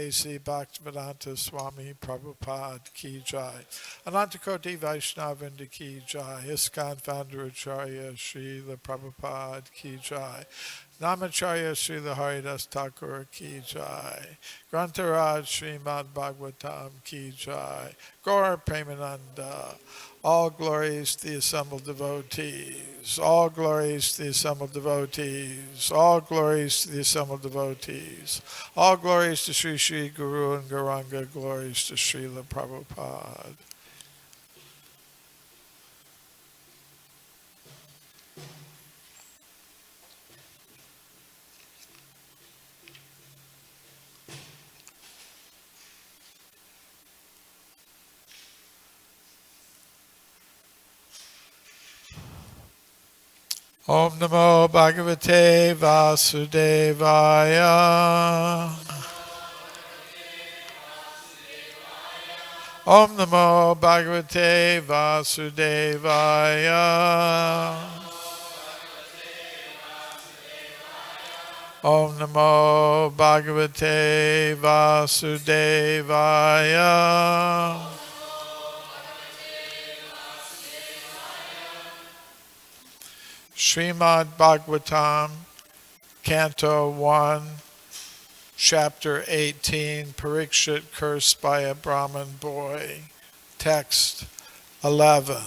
A.C. Bhaktivedanta Swami Prabhupada Ki Jai. Anantakoti Vaishnavinda Ki Jai. ISKCON founder Acharya Srila Prabhupada Ki Jai. Namacharya Srila Haridas Thakur Ki Jai. Grantaraj Srimad Bhagavatam Ki Jai. Gaur Premananda. All glories to the assembled devotees. All glories to the assembled devotees. All glories to the assembled devotees. All glories to Sri Sri Guru and Gauranga. Glories to Srila Prabhupada. Om Namo Bhagavate Vasudevaya. Om Namo Bhagavate Vasudevaya. Om Namo Bhagavate Vasudevaya. Srimad Bhagavatam, Canto 1, Chapter 18, Parikshit cursed by a Brahmin boy. Text 11.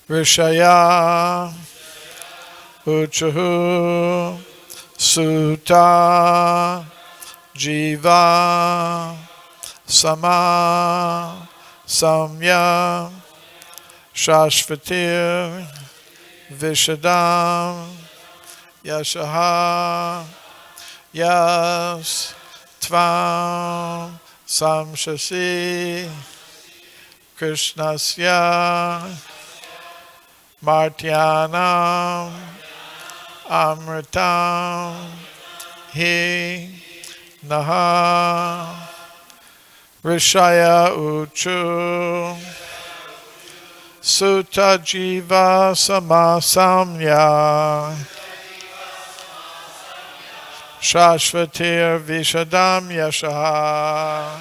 Rishaya Uchahu Sutta Jiva Sama Samya Shashvatir Vishadam Yashaha Yas Tvam Samshasi Krishnasya Martyanam Amritam Hi Naha Rishaya Uchu Sutta Jiva Samasamya Shashvatir Vishadam Yashaha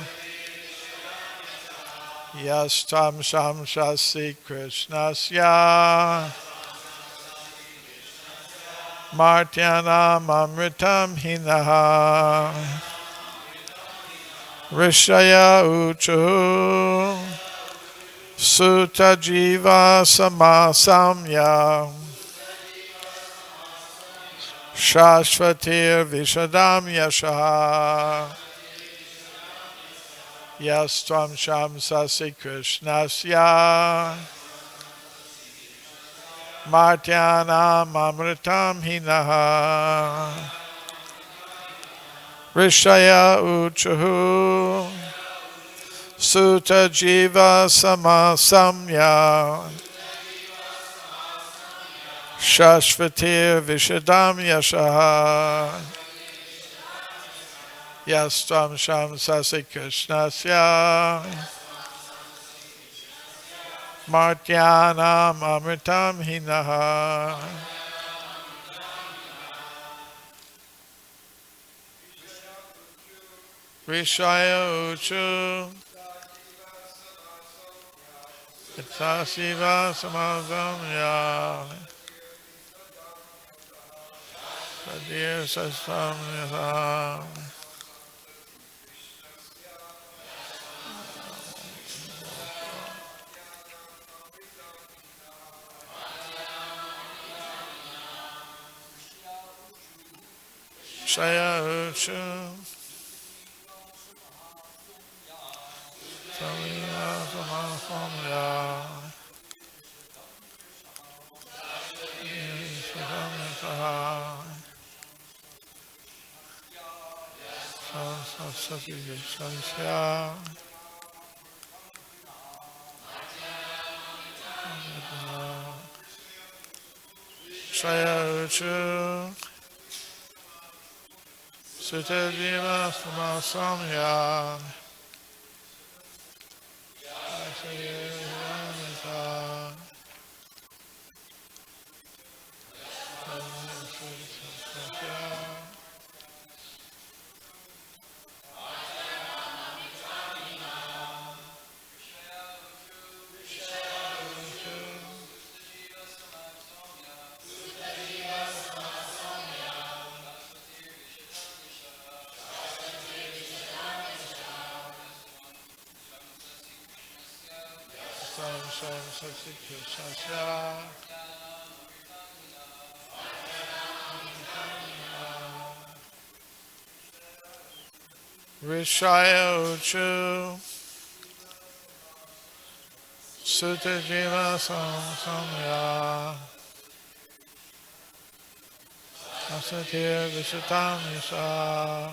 Yastam Shamshasi Krishnasya Martyanam Amritam Hinaha Rishaya Uchu Sutta Jiva Samasamya Shashvatir Vishadam Yashaha Yastvam Shamsasi Krishnasya Martyanam Amritam Hinaha Rishaya Uchahu Sutta Jiva Samasamya Shashvatir Vishadam Yashaha Yastvam Shamsasi Krishnasya Martyanam Amritam Hinaha Rishaya Uchu Itashiva Samasamya Sadir Sasamya Shaya Uchu Samya Samasamya Shaya Uchu Sutta Jiva Samasamya Rishaya Uchu Sutta Jiva Samya Asatir Vishutam Yasa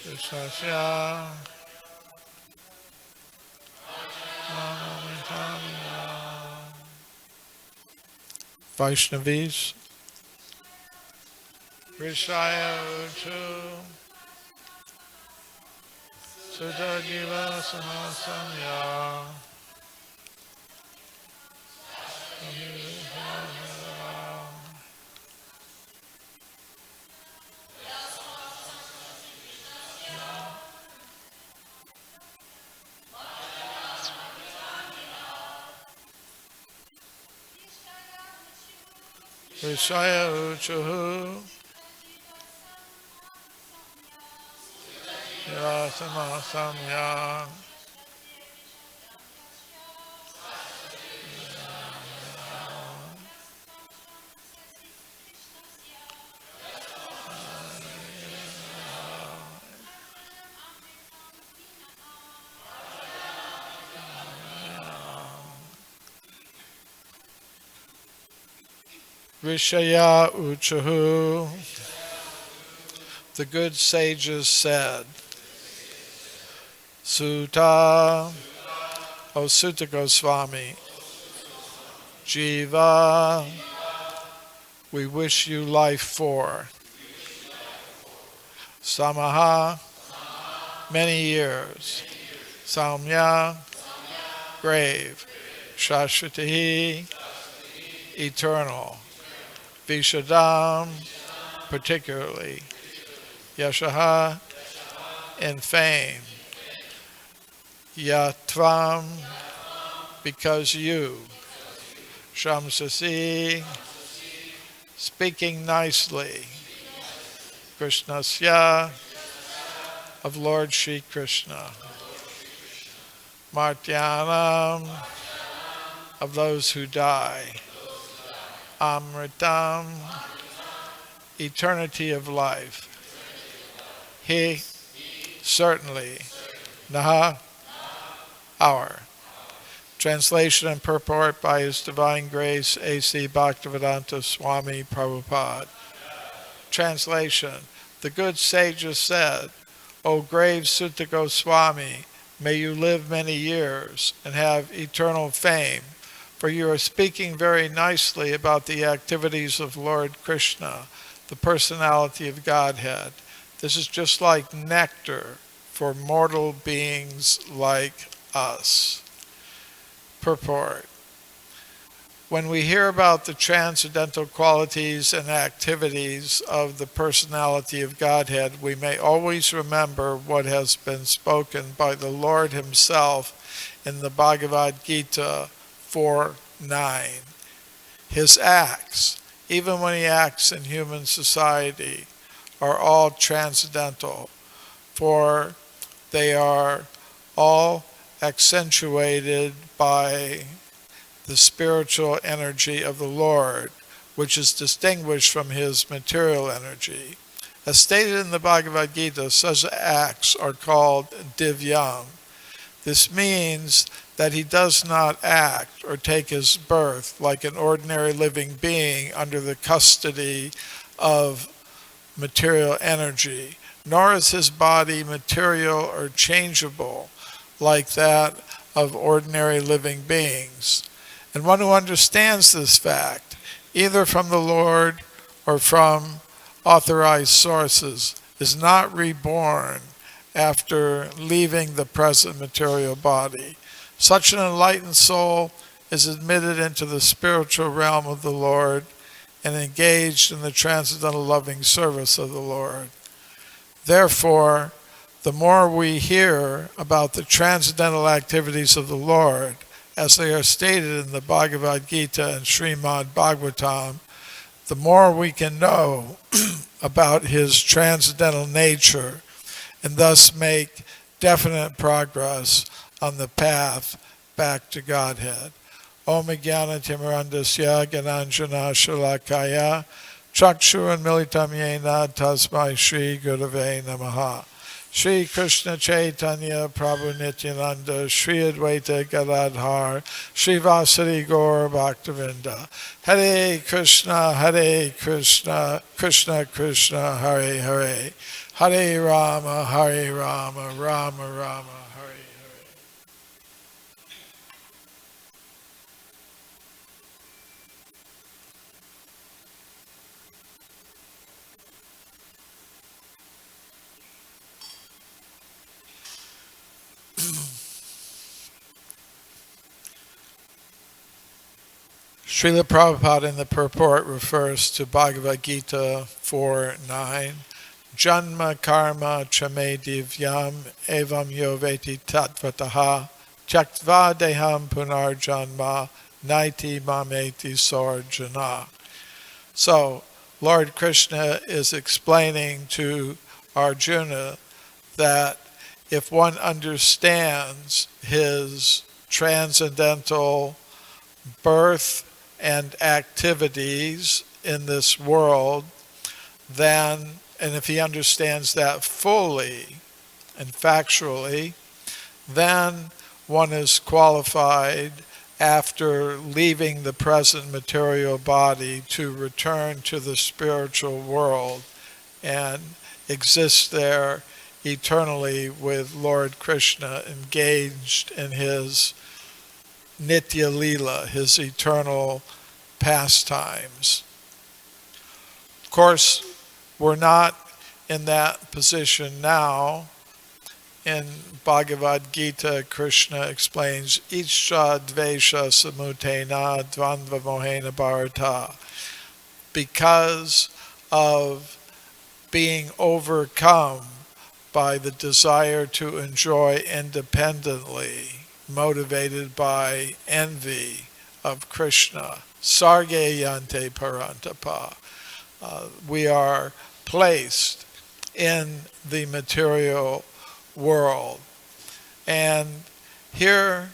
Vishasya Vaishnavis Rishaya Uchu Sutta Jiva Samya Rishaya Uchuhu Yasama Samya Rishaya Uchuhu. The good sages said, Sutta, O Sutta Goswami, Jiva, we wish you life for. Samaha, many years. Saumya, grave. Shashvatahi, eternal. Vishadam, particularly. Yashaha, in fame. Yatvam, because you. Shamsasi, speaking nicely. Krishnasya, of Lord Shri Krishna. Martyanam, of those who die. Amritam, eternity of life. He, certainly. Naha, our. Translation and purport by His Divine Grace A.C. Bhaktivedanta Swami Prabhupada. Translation. The good sages said, O grave Sutta Goswami, may you live many years and have eternal fame, for you are speaking very nicely about the activities of Lord Krishna, the personality of Godhead. This is just like nectar for mortal beings like us. Purport. When we hear about the transcendental qualities and activities of the personality of Godhead, we may always remember what has been spoken by the Lord Himself in the Bhagavad Gita 4:9. His acts, even when He acts in human society, are all transcendental, for they are all accentuated by the spiritual energy of the Lord, which is distinguished from His material energy. As stated in the Bhagavad Gita, such acts are called divyam. This means that He does not act or take His birth like an ordinary living being under the custody of material energy, nor is His body material or changeable like that of ordinary living beings. And one who understands this fact, either from the Lord or from authorized sources, is not reborn after leaving the present material body. Such an enlightened soul is admitted into the spiritual realm of the Lord and engaged in the transcendental loving service of the Lord. Therefore, the more we hear about the transcendental activities of the Lord, as they are stated in the Bhagavad Gita and Srimad Bhagavatam, the more we can know about His transcendental nature and thus make definite progress on the path back to Godhead. Om Jnana Timirandasya Gananjana Shalakaya Chakshuran Militam Yena Tasmai Shri Gurave Namaha. Shri Krishna Chaitanya Prabhu Nityananda Shri Advaita Gadadhar Shri Vasari Gaur Bhaktavinda. Hare Krishna, Krishna Krishna, Hare Hare. Hare Rama, Rama Rama, Hare Hare. Srila Prabhupada in the purport refers to Bhagavad Gita 4:9. Janma karma chame divyam evam yoveti tatvataha tyaktva deham punarjanma naiti mameti sarjana. So, Lord Krishna is explaining to Arjuna that if one understands his transcendental birth and activities in this world, then, and if he understands that fully and factually, then one is qualified after leaving the present material body to return to the spiritual world and exist there eternally with Lord Krishna engaged in his Nitya Leela, his eternal pastimes. Of course, we're not in that position now. In Bhagavad Gita, Krishna explains, Ichcha dvesha samutena dvandva mohena bharata. Because of being overcome by the desire to enjoy independently, motivated by envy of Krishna, sarge yante parantapa. We are placed in the material world. And here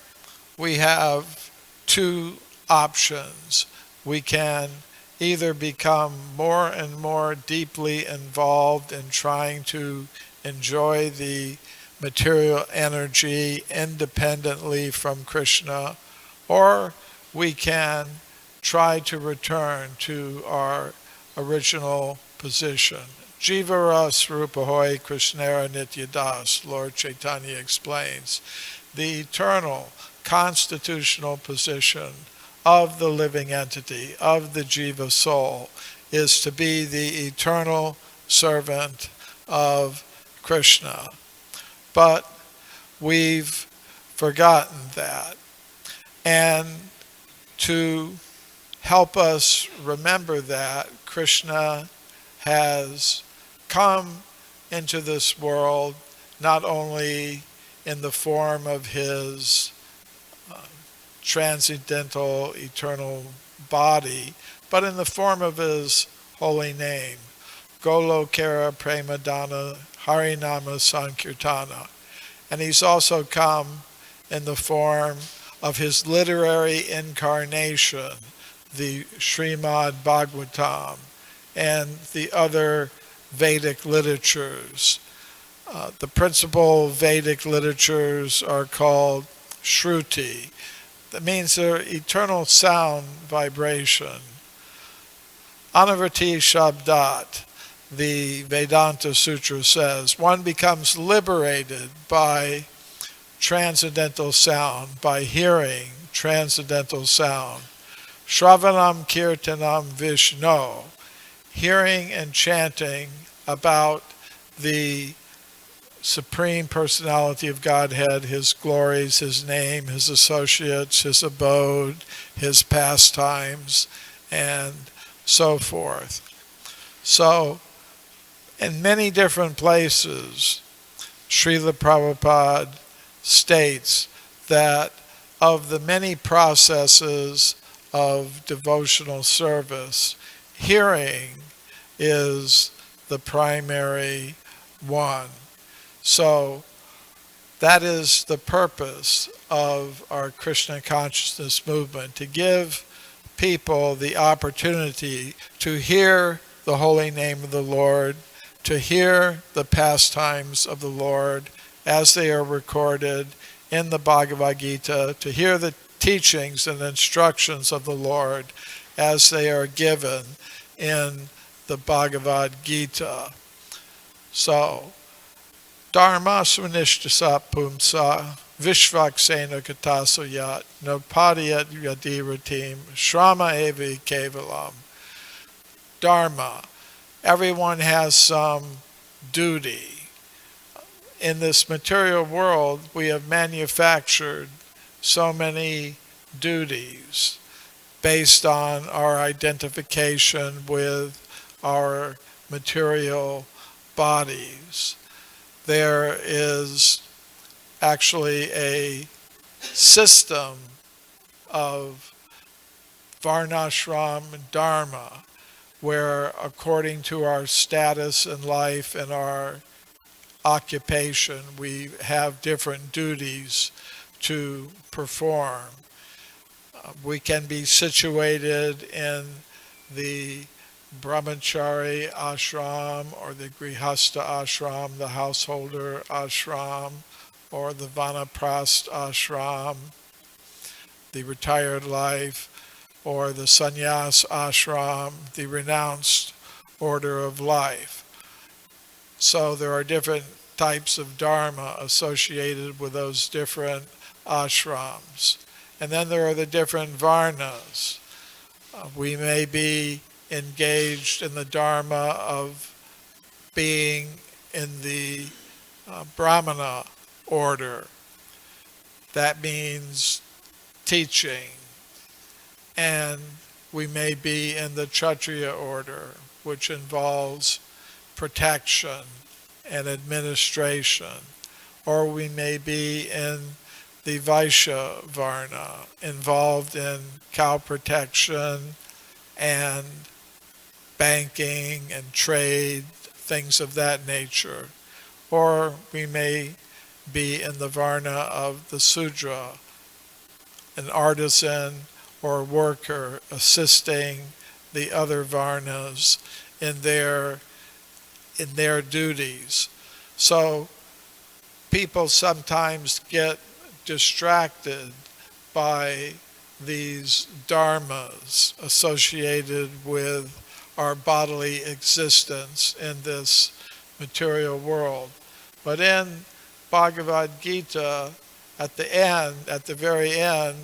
we have two options. We can either become more and more deeply involved in trying to enjoy the material energy independently from Krishna, or we can try to return to our original position. Jivara Swarupahoy Krishnara Nityadas, Lord Chaitanya explains, the eternal constitutional position of the living entity, of the Jiva soul, is to be the eternal servant of Krishna. But we've forgotten that. And to help us remember that, Krishna has come into this world not only in the form of his transcendental eternal body, but in the form of his holy name, Golokara Premadana Harinama Sankirtana. And he's also come in the form of his literary incarnation, the Srimad Bhagavatam, and the other Vedic literatures. The principal Vedic literatures are called Shruti. That means they're eternal sound vibration. Anavrti Shabdat, the Vedanta Sutra says, one becomes liberated by transcendental sound, by hearing transcendental sound. Shravanam Kirtanam Vishno, hearing and chanting about the Supreme Personality of Godhead, his glories, his name, his associates, his abode, his pastimes, and so forth. So, in many different places, Srila Prabhupada states that of the many processes of devotional service, hearing is the primary one. So, That is the purpose of our Krishna consciousness movement, to give people the opportunity to hear the holy name of the Lord, to hear the pastimes of the Lord as they are recorded in the Bhagavad Gita, to hear the teachings and instructions of the Lord as they are given in the Bhagavad Gita. So, Dharma swanishtasa pumsa vishvaksena katasuyat nopadiyat yadiratim shrama evi kevalam. Dharma. Everyone has some duty. In this material world, we have manufactured so many duties based on our identification with our material bodies. There is actually a system of varnashram and dharma where, according to our status in life and our occupation, we have different duties to perform. We can be situated in the brahmachari ashram or the grihastha ashram, the householder ashram, or the vanaprast ashram, the retired life, or the sannyas ashram, the renounced order of life. So there are different types of dharma associated with those different ashrams. And then there are the different varnas. We may be engaged in the dharma of being in the brahmana order. That means teaching. And we may be in the kshatriya order, which involves protection and administration. Or we may be in the Vaishya Varna, involved in cow protection and banking and trade, things of that nature. Or we may be in the Varna of the Sudra, an artisan or worker assisting the other Varnas in their duties. So people sometimes get distracted by these dharmas associated with our bodily existence in this material world. But in Bhagavad Gita, at the very end,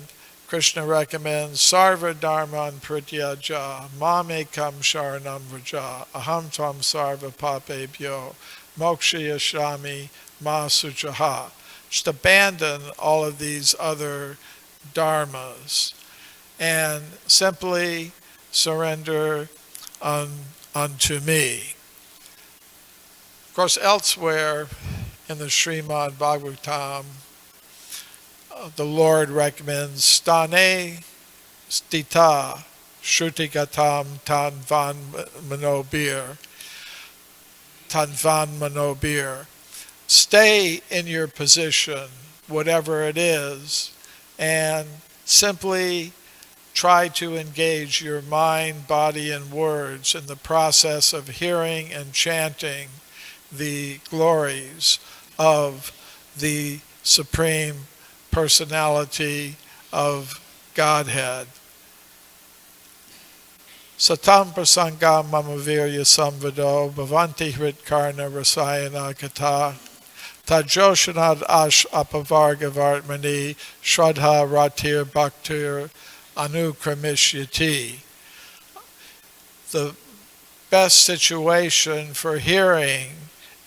Krishna recommends Sarva Dharman Prityaja Mamekam Sharanam Vraja Aham Tvam Sarva Papebhyo Mokshayashrami Ma Suchaha. Just abandon all of these other dharmas and simply surrender unto me. Of course, elsewhere in the Srimad Bhagavatam, the Lord recommends Stane Stita Shrutigatam Tanvan Manobir. Stay in your position, whatever it is, and simply try to engage your mind, body, and words in the process of hearing and chanting the glories of the Supreme Personality of Godhead. Satam prasangam mamavirya samvado bhavanti hritkarna rasayana kata tajoshanad ash apavarga vartmani shraddha ratir bhaktir anukramishyti. The best situation for hearing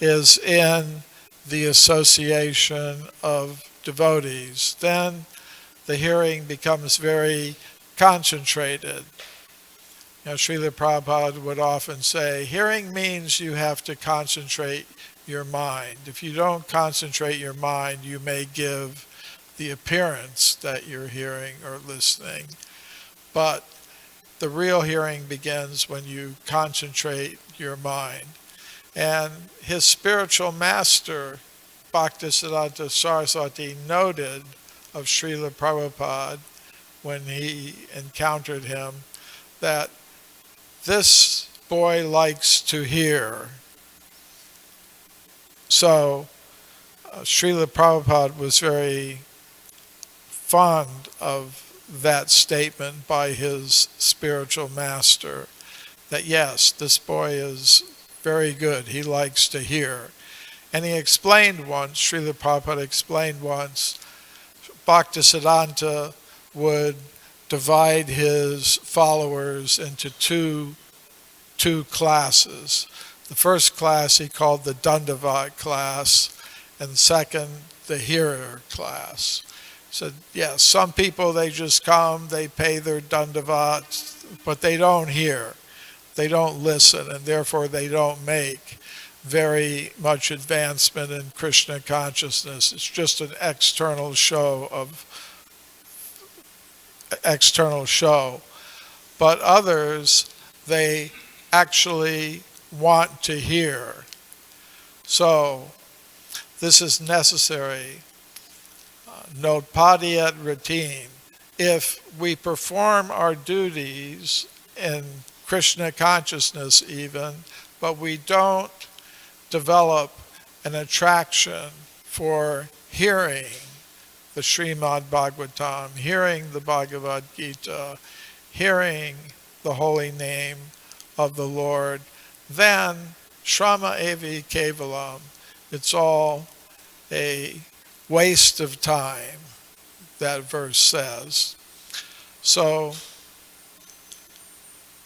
is in the association of devotees. Then the hearing becomes very concentrated. Srila Prabhupada would often say, hearing means you have to concentrate your mind. If you don't concentrate your mind, you may give the appearance that you're hearing or listening. But the real hearing begins when you concentrate your mind. And his spiritual master Bhaktisiddhanta Saraswati noted of Srila Prabhupada when he encountered him, that this boy likes to hear. So Srila Prabhupada was very fond of that statement by his spiritual master, that yes, this boy is very good, he likes to hear. And he explained once, Srila Prabhupada explained once, Bhaktisiddhanta would divide his followers into two classes. The first class he called the Dandavat class, and second, the hearer class. He said, yes, some people, they just come, they pay their Dandavat, but they don't hear. They don't listen, and therefore they don't make very much advancement in Krishna consciousness. It's just an external show. But others, they actually want to hear. So this is necessary. Notpadyat ratim. If we perform our duties in Krishna consciousness even, but we don't develop an attraction for hearing the Srimad Bhagavatam, hearing the Bhagavad Gita, hearing the holy name of the Lord, then Shrama evi kevalam, it's all a waste of time, that verse says. So,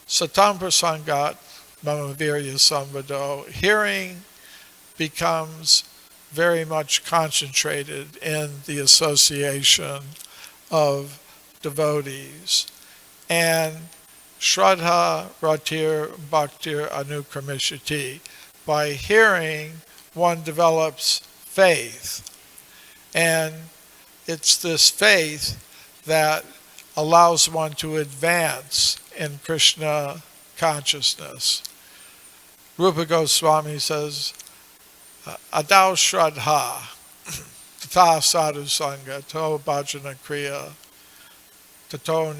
satam prasangat mama virya samvado, hearing becomes very much concentrated in the association of devotees. And Shraddha Ratir Bhaktir Anukramishati, by hearing one develops faith. And it's this faith that allows one to advance in Krishna consciousness. Rupa Goswami says, Adau Shraddha, Tata Sadhu Sangha, To Bhajana Kriya, Tato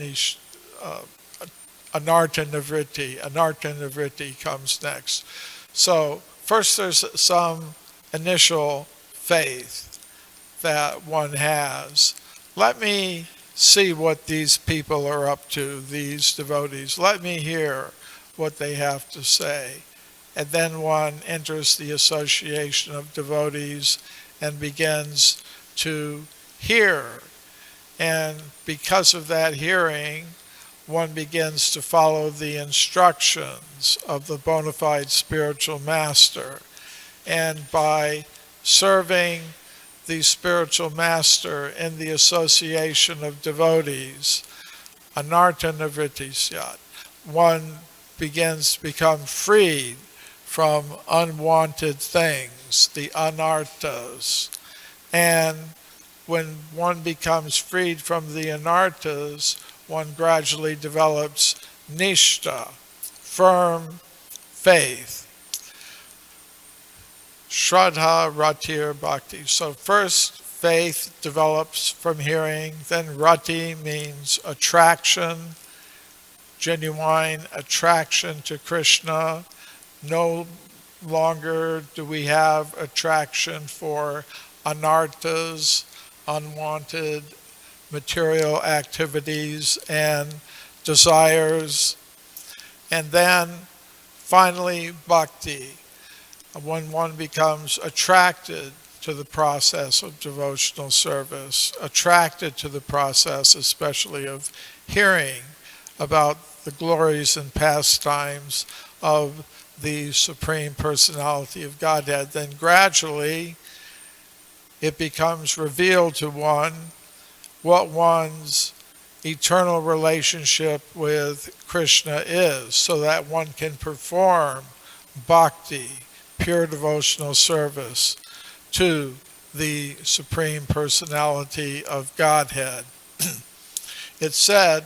Anartha Nivritti. Anartha Nivritti comes next. So first there's some initial faith that one has. Let me see what these people are up to, these devotees. Let me hear what they have to say. And then one enters the association of devotees and begins to hear. And because of that hearing, one begins to follow the instructions of the bona fide spiritual master. And by serving the spiritual master in the association of devotees, anartha nivritti syat, one begins to become freed from unwanted things, the anarthas. And when one becomes freed from the anarthas, one gradually develops nishta, firm faith. Shraddha, Ratir, Bhakti. So first, faith develops from hearing, then Rati means attraction, genuine attraction to Krishna. No longer do we have attraction for anarthas, unwanted material activities and desires. And then finally, bhakti, when one becomes attracted to the process of devotional service, attracted to the process especially of hearing about the glories and pastimes of the Supreme Personality of Godhead, then gradually it becomes revealed to one what one's eternal relationship with Krishna is, so that one can perform bhakti, pure devotional service to the Supreme Personality of Godhead. It said,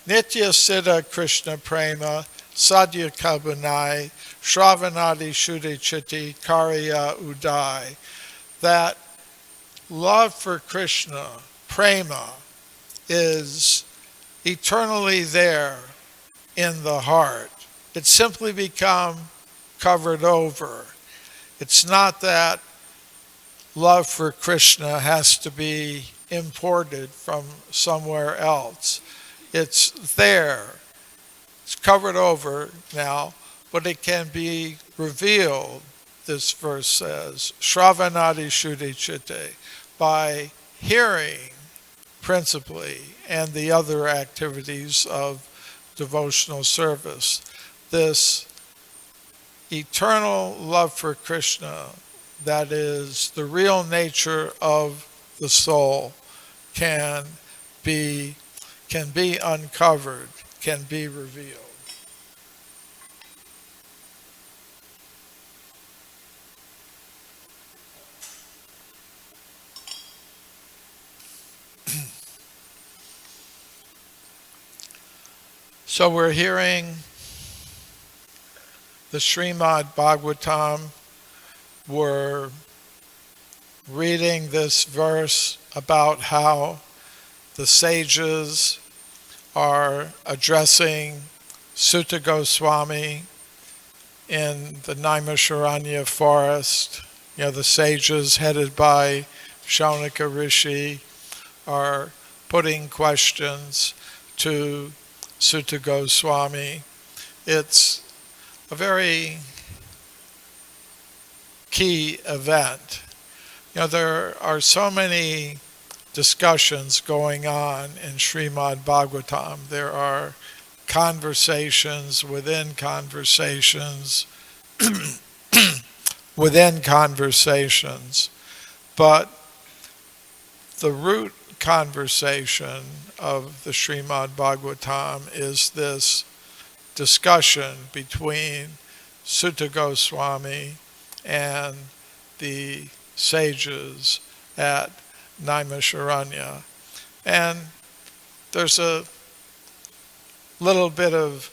Nitya Siddha Krishna Prema Sadhya Kabunai Shravanadi Shuddhi Chitti Karya Udai, that love for Krishna, prema, is eternally there in the heart. It's simply become covered over. It's not that love for Krishna has to be imported from somewhere else. It's there. It's covered over now, but it can be revealed, this verse says, Shravanadi Shuddhi Chitte, by hearing principally and the other activities of devotional service. This eternal love for Krishna, that is the real nature of the soul, can be uncovered, can be revealed. So we're hearing the Srimad Bhagavatam. We're reading this verse about how the sages are addressing Sutta Goswami in the Naimisharanya forest. The sages headed by Shaunaka Rishi are putting questions to Sutta Goswami. It's a very key event. There are so many discussions going on in Srimad Bhagavatam. There are conversations within conversations within conversations, but the root conversation of the Srimad Bhagavatam is this discussion between Sutta Goswami and the sages at Naimisharanya. And there's a little bit of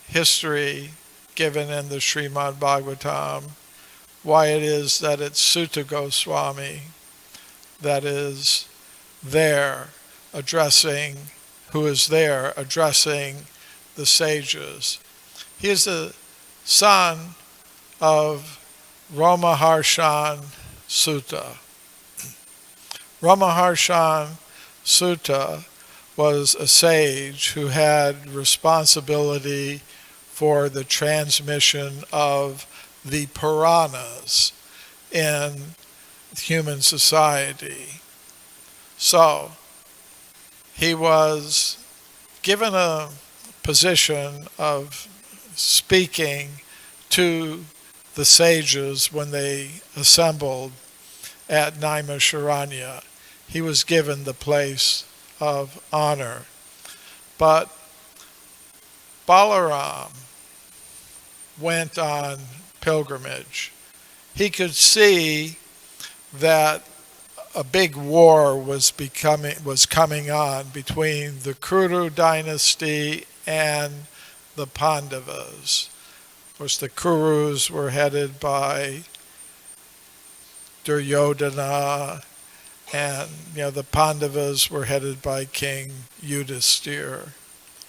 history given in the Srimad Bhagavatam, why it is that it's Sutta Goswami that is there addressing the sages. He is the son of Ramaharshan Sutta. Ramaharshan Sutta was a sage who had responsibility for the transmission of the Puranas in human society. So he was given a position of speaking to the sages when they assembled at Naimisharanya. He was given the place of honor. But Balaram went on pilgrimage. He could see that a big war was coming on between the Kuru dynasty and the Pandavas. Of course, the Kurus were headed by Duryodhana, and the Pandavas were headed by King Yudhisthira,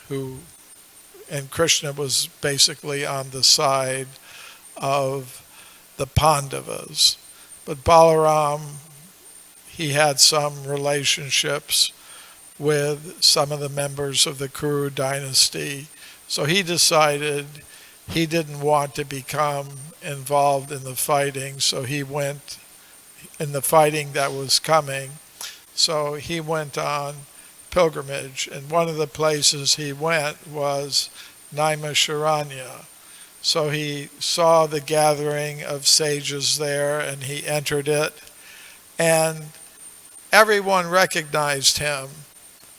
and Krishna was basically on the side of the Pandavas. But Balaram, he had some relationships with some of the members of the Kuru dynasty, so he decided he didn't want to become involved in the fighting, so he went in the fighting that was coming. So he went on pilgrimage, and one of the places he went was Naimisharanya. So he saw the gathering of sages there, and he entered it, and everyone recognized him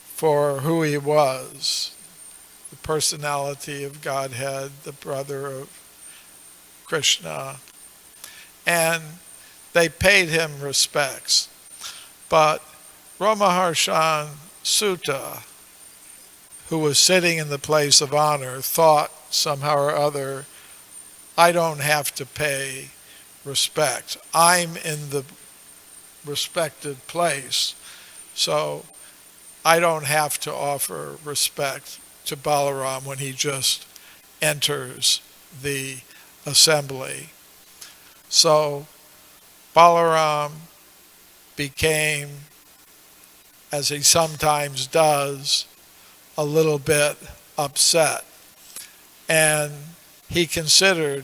for who he was, the personality of Godhead, the brother of Krishna, and they paid him respects. But Ramaharshan Sutta, who was sitting in the place of honor, thought somehow or other, I don't have to pay respect. I'm in the respected place. So I don't have to offer respect to Balaram when he just enters the assembly. So Balaram became, as he sometimes does, a little bit upset. And he considered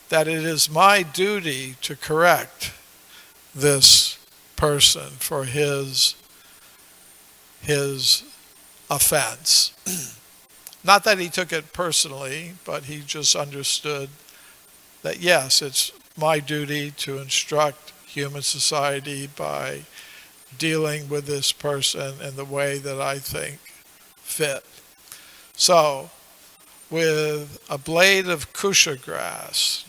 that it is my duty to correct this person for his offense. Not that he took it personally, but he just understood that yes, it's my duty to instruct human society by dealing with this person in the way that I think fit. So, with a blade of kusha grass,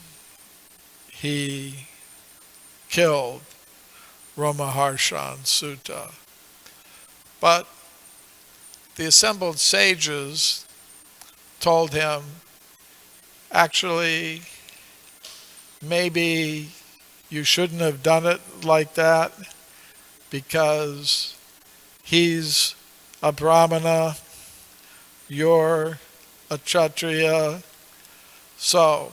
he killed Romaharshan Sutta. But the assembled sages told him, actually, maybe you shouldn't have done it like that because he's a brahmana, you're a kshatriya. So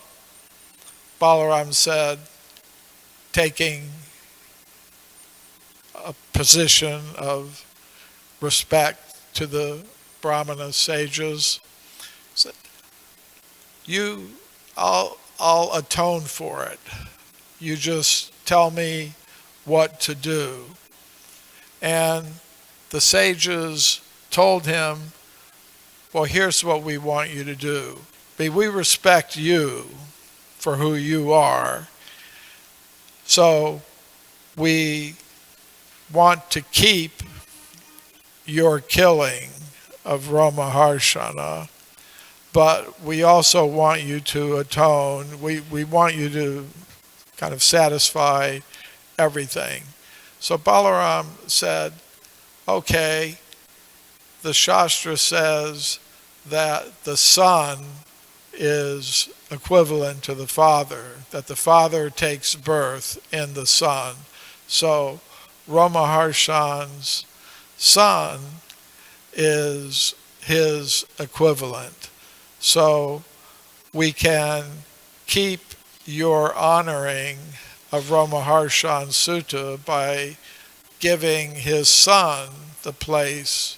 Balaram said, taking a position of respect to the brahmana sages, said, I'll atone for it. You just tell me what to do. And the sages told him, well, here's what we want you to do. We respect you for who you are. So we want to keep your killing of Romaharshana, but we also want you to atone. We want you to kind of satisfy everything. So Balaram said, okay, the Shastra says that the son is equivalent to the father, that the father takes birth in the son. So Romaharshan's son is his equivalent. So we can keep your honoring of Romaharshan Sutta by giving his son the place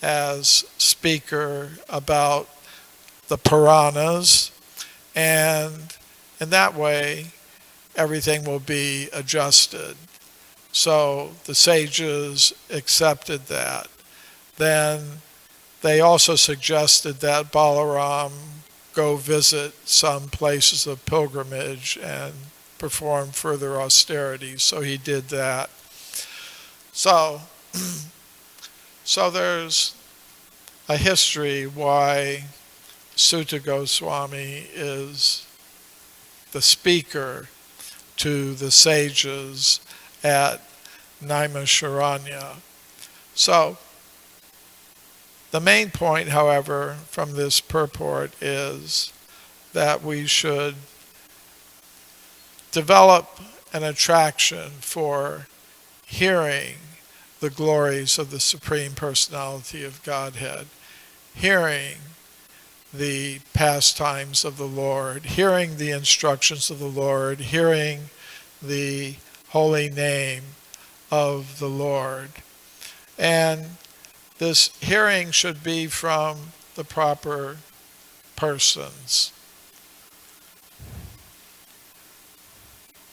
as speaker about the Puranas, and in that way everything will be adjusted. So the sages accepted that. Then they also suggested that Balaram go visit some places of pilgrimage and perform further austerities. So he did that. So there's a history why Sutta Goswami is the speaker to the sages at Naimisharanya. So the main point, however, from this purport is that we should develop an attraction for hearing the glories of the Supreme Personality of Godhead, hearing the pastimes of the Lord, hearing the instructions of the Lord, hearing the holy name of the Lord. And this hearing should be from the proper persons.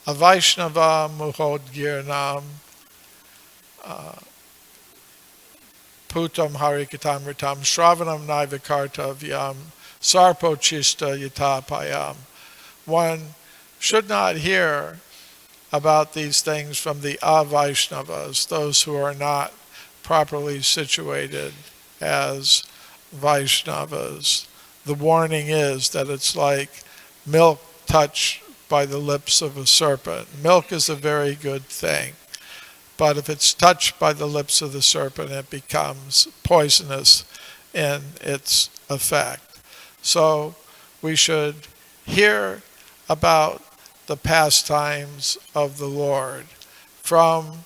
A Vaishnava Muhodgirnam Putam Harikatamritam Shravanam Naivakartavyam Sarpochista Yatapayam. One should not hear about these things from the Avaishnavas, those who are not properly situated as Vaishnavas. The warning is that it's like milk touched by the lips of a serpent. Milk is a very good thing, but if it's touched by the lips of the serpent, it becomes poisonous in its effect. So we should hear about the pastimes of the Lord from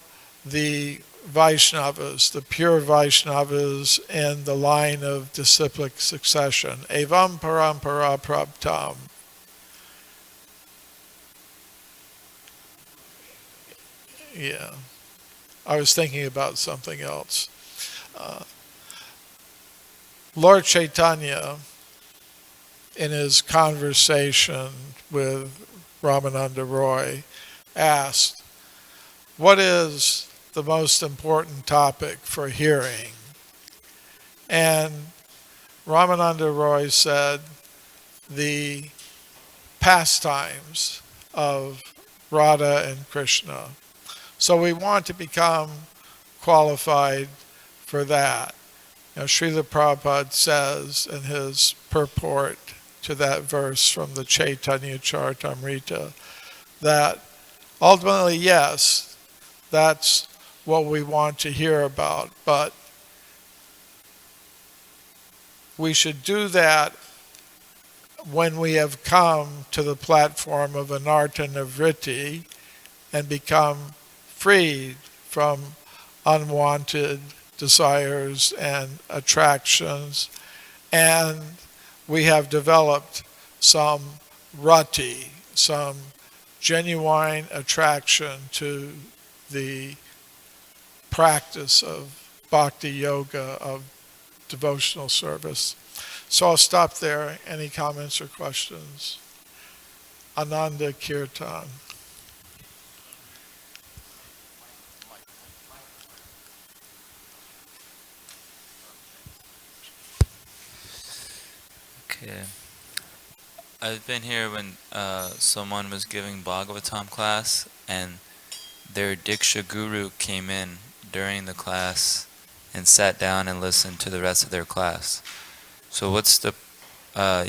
the Vaishnavas, the pure Vaishnavas, and the line of disciplic succession. Evam parampara praptam. Yeah, I was thinking about something else. Uh, Lord Chaitanya, in his conversation with Ramananda Roy, asked, "What is the most important topic for hearing?" And Ramananda Roy said, "The pastimes of Radha and Krishna." So we want to become qualified for that. Srila Prabhupada says in his purport to that verse from the Chaitanya Charitamrita that ultimately, yes, that's what we want to hear about, but we should do that when we have come to the platform of anartha nivritti and become freed from unwanted desires and attractions, and we have developed some rati, some genuine attraction to the practice of bhakti yoga, of devotional service. So I'll stop there. Any comments or questions? Ananda Kirtan. Okay. I've been here when someone was giving Bhagavatam class, and their Diksha Guru came in during the class and sat down and listened to the rest of their class. So what's the uh,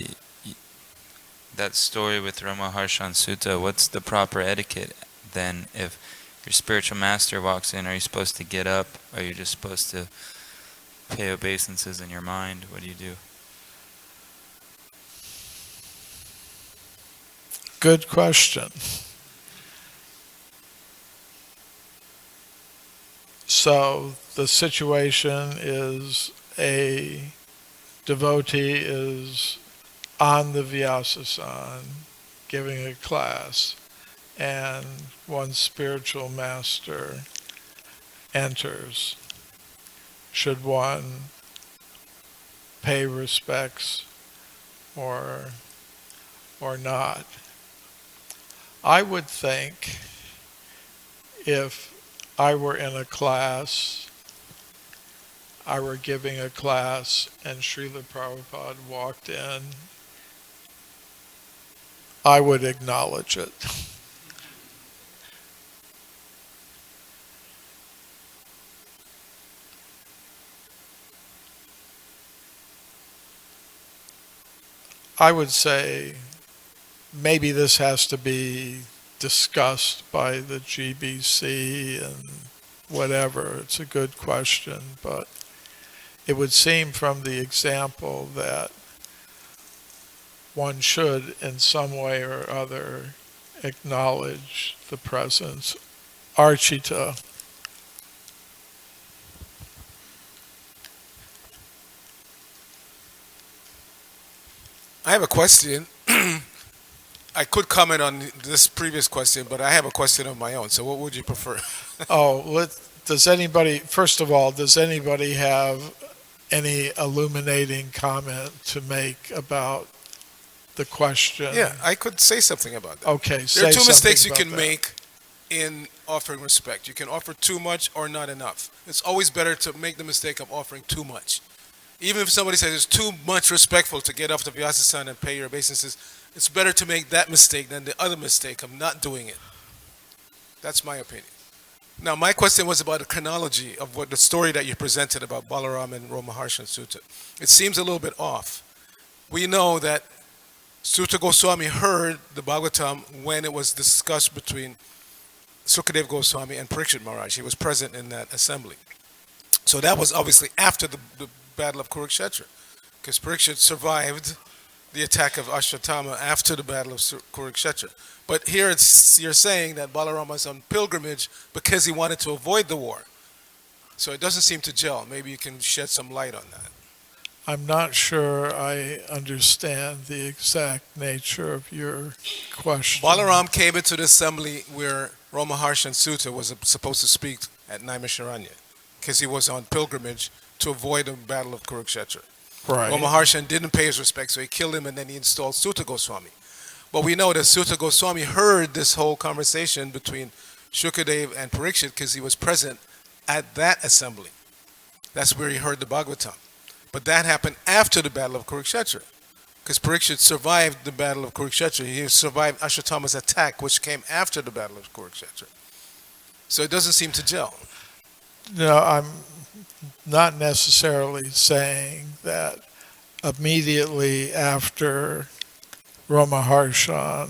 that story with Ramaharshan Sutta? What's the proper etiquette then? If your spiritual master walks in, are you supposed to get up? Are you just supposed to pay obeisances in your mind? What do you do? Good question. So the situation is a devotee is on the Vyasasan giving a class, and one spiritual master enters. Should one pay respects or not? I would think if I were in a class, I were giving a class, and Srila Prabhupada walked in, I would acknowledge it. I would say maybe this has to be discussed by the GBC and whatever. It's a good question, but it would seem from the example that one should, in some way or other, acknowledge the presence. Archita. I have a question. I could comment on this previous question, but I have a question of my own. So, what would you prefer? Does anybody, first of all, does anybody have any illuminating comment to make about the question? Yeah, I could say something about that. Okay, There are say two something mistakes you about can that. make in offering respect. You can offer too much or not enough. It's always better to make the mistake of offering too much. Even if somebody says it's too much respectful to get off the Vyasasan and pay your obeisances, it's better to make that mistake than the other mistake of not doing it. That's my opinion. Now, my question was about the chronology of what the story that you presented about Balaram and Ramaharshan Sutta. It seems a little bit off. We know that Sutta Goswami heard the Bhagavatam when it was discussed between Sukadev Goswami and Parikshit Maharaj. He was present in that assembly. So that was obviously after the Battle of Kurukshetra, because Parikshit survived the attack of Ashwatthama after the battle of Kurukshetra. But here you're saying that Balarama was on pilgrimage because he wanted to avoid the war. So it doesn't seem to gel. Maybe you can shed some light on that. I'm not sure I understand the exact nature of your question. Balaram came into the assembly where Ramaharshan Sutta was supposed to speak at Naimisharanya because he was on pilgrimage to avoid the battle of Kurukshetra. Right. Ramaharshan didn't pay his respect, so he killed him and then he installed Sutta Goswami. But we know that Sutta Goswami heard this whole conversation between Shukadev and Parikshit because he was present at that assembly. That's where he heard the Bhagavatam. But that happened after the battle of Kurukshetra, because Parikshit survived the battle of Kurukshetra. He survived Ashwatthama's attack, which came after the battle of Kurukshetra. So it doesn't seem to gel. No, I'm not necessarily saying that immediately after Ramaharshan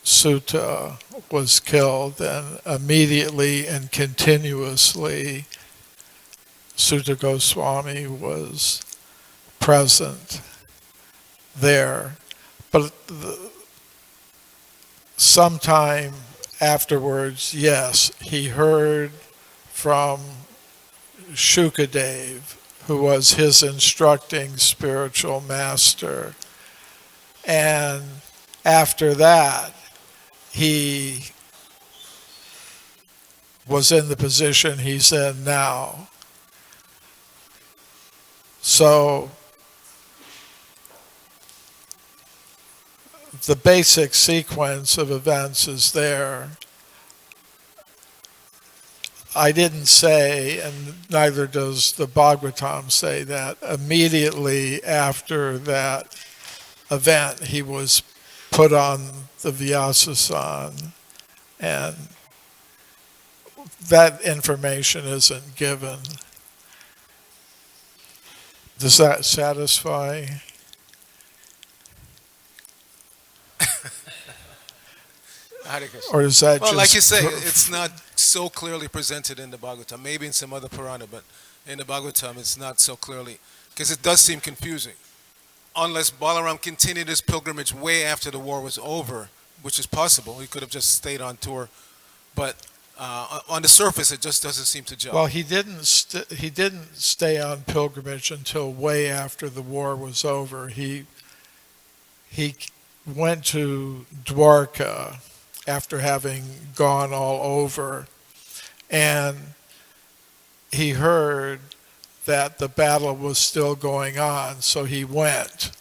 Sutta was killed, and immediately and continuously Sutta Goswami was present there. But sometime afterwards, yes, he heard from Shukadev, who was his instructing spiritual master. And after that, he was in the position he's in now. So the basic sequence of events is there. I didn't say, and neither does the Bhagavatam say, that immediately after that event he was put on the Vyasasan, and that information isn't given. Does that satisfy? Or is that well, just... like you say, it's not so clearly presented in the Bhagavatam. Maybe in some other Purana, but in the Bhagavatam it's not so clearly, because it does seem confusing. Unless Balaram continued his pilgrimage way after the war was over, which is possible. He could have just stayed on tour. But on the surface, it just doesn't seem to gel. Well, he didn't stay on pilgrimage until way after the war was over. He went to Dwarka after having gone all over, and he heard that the battle was still going on, so he went.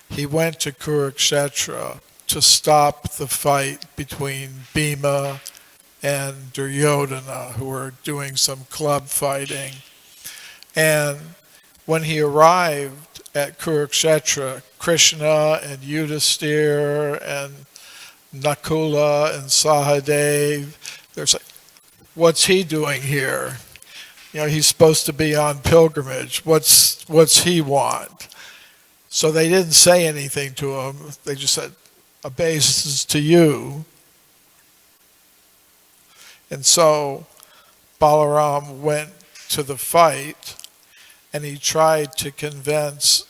He went to Kurukshetra to stop the fight between Bhima and Duryodhana, who were doing some club fighting. And when he arrived at Kurukshetra, Krishna and Yudhisthira and Nakula and Sahadev, they're saying, what's he doing here? You know, he's supposed to be on pilgrimage. What's he want? So they didn't say anything to him. They just said, obeisance to you. And so Balaram went to the fight, and he tried to convince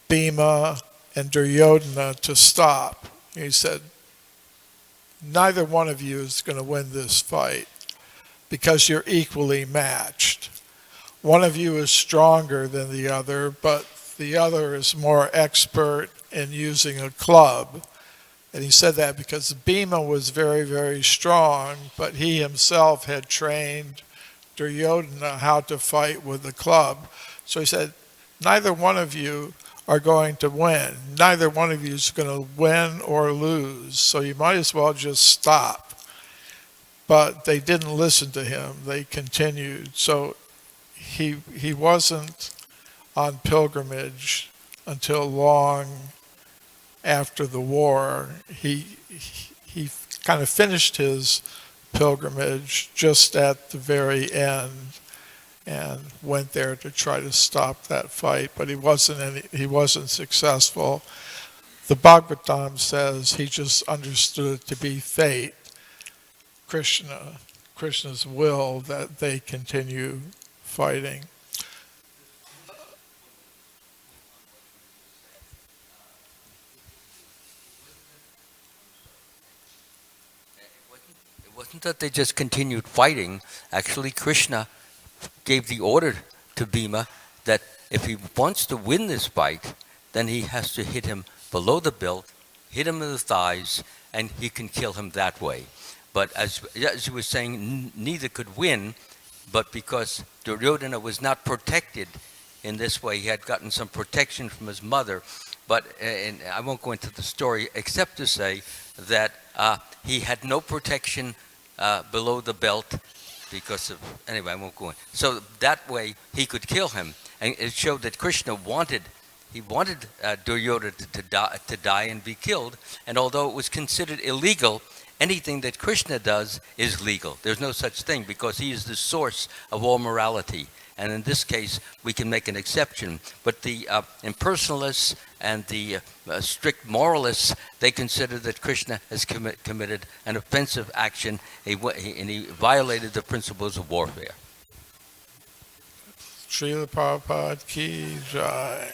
Bhima and Duryodhana to stop. He said, neither one of you is going to win this fight because you're equally matched. One of you is stronger than the other, but the other is more expert in using a club. And he said that because Bhima was very, very strong, but he himself had trained Duryodhana how to fight with the club. So he said, neither one of you are going to win. Neither one of you is going to win or lose. So you might as well just stop. But they didn't listen to him. They continued. So he wasn't on pilgrimage until long after the war. He kind of finished his pilgrimage just at the very end and went there to try to stop that fight, but he wasn't successful. The Bhagavatam says he just understood it to be fate, Krishna's will, that they continue fighting. wasn't that they just continued fighting. Actually, Krishna gave the order to Bhima that if he wants to win this fight, then he has to hit him below the belt, hit him in the thighs, and he can kill him that way. But as you were saying, neither could win, but because Duryodhana was not protected in this way, he had gotten some protection from his mother. But and I won't go into the story except to say that he had no protection below the belt because of, anyway, I won't go in. So that way he could kill him. And it showed that Krishna wanted Duryodhana to die and be killed. And although it was considered illegal, anything that Krishna does is legal. There's no such thing because he is the source of all morality. And in this case, we can make an exception. But the impersonalists and the strict moralists, they consider that Krishna has committed an offensive action and he violated the principles of warfare. Srila Prabhupada Ki Jai.